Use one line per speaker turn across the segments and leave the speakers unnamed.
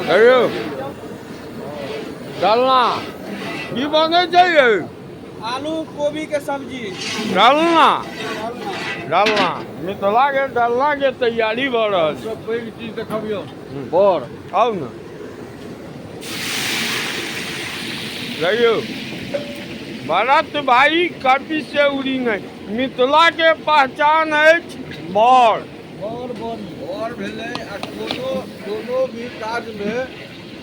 Hello डालना की बने चाहिए
आलू गोभी के सब्जी
डालना डालना मिथिला के डालना के तैयारी भ रहल छै।
सब पैघ चीज देखबियो
बर आउ न रहियो भरत भाई कभी से उड़ी नहीं मिथिला के पहचान अछि बर
और बड़ी और भेले आ दोनों भी काज में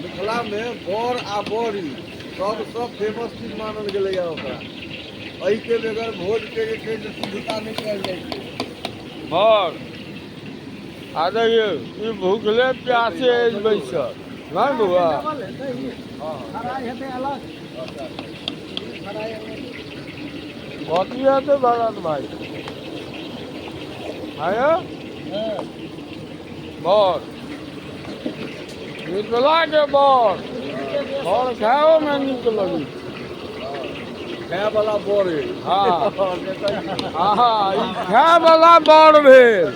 मिथिला में बर आ बड़ी सबसँ फेमस चीज मानल गेलै है ओकरा। एहि के बगैर भोज के जे छै से शुद्धता नहीं कयल जाइ छै।
बर आ रहियो ई भूखले प्यासे अछि बैसल नहीं बउआ कथी हेतै भरत भाई आयो बर मिथिला के बर बर खाओ में नीक लगी
खाय वाला बर
हाँ हाँ ई खाय वाला बर भेल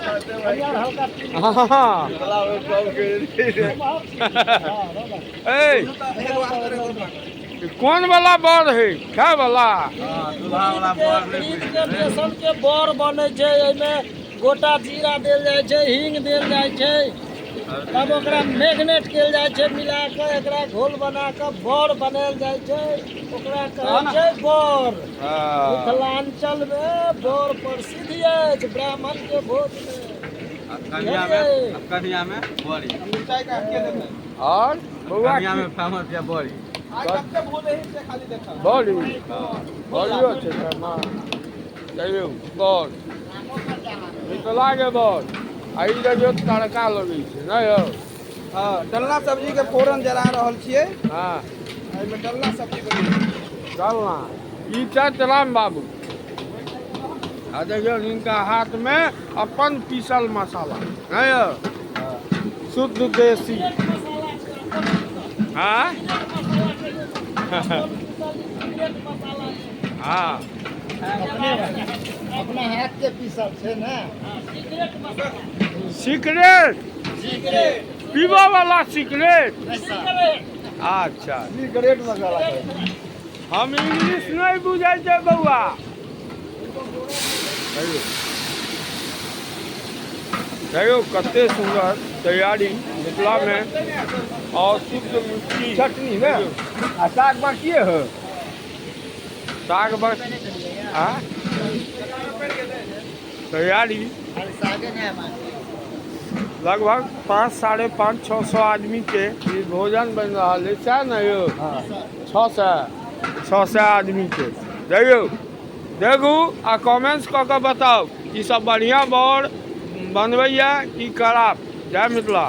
हाँ ए कौन वाला बर है खाय वाला
बेसन के बर बने छै। एहिमे गोटा जीरा देल जाइ छै, हींग देल जाइ छै, तब ओकरा मैग्नेट कयल जाइ छै, मिला के एकरा घोल बना के बर बनायल जाइ छै। ओकरा कहै छै बर। मिथिलांचल में बर प्रसिद्ध अछि ब्राह्मण के भोज में।
कन्या में बड़ी
और बउआ
कन्या में फेमस है बड़ी
बड़ी बड़ियो छै ना कहियो बर मिथिला के बर आ ई देखियो तड़का लगै छै नहीं यौ
हाँ डलना सब्जी के फोरन जरा रहल छियै।
हाँ
एहिमे डलना सब्जी बनी
डालना ई छै राम बाबू आ देखियो इनका हाथ में अपन पीसल मसाला नहीं यौ शुद्ध देसी हाँ हाँ
अपना हाथ के पीसल छै ना
सिगरेट पीबा वाला सिगरेट अच्छा
सिगरेट मसाला
हम इंग्लिश नहीं बुझे छै बउआ देखियो कते सुंदर तैयारी मिथिला में और शुद्ध मिट्टी
चटनी ने आ साग बाकी है
साग बस तैयारी लगभग 500-500 आदमी के ई भोजन बन रहा है सह न यो 600 आदमी के देखियो देखू आ कमेंट्स कऽ के बताओ ई सब बढ़िया बर बनबैया कि खराब। जय मिथिला।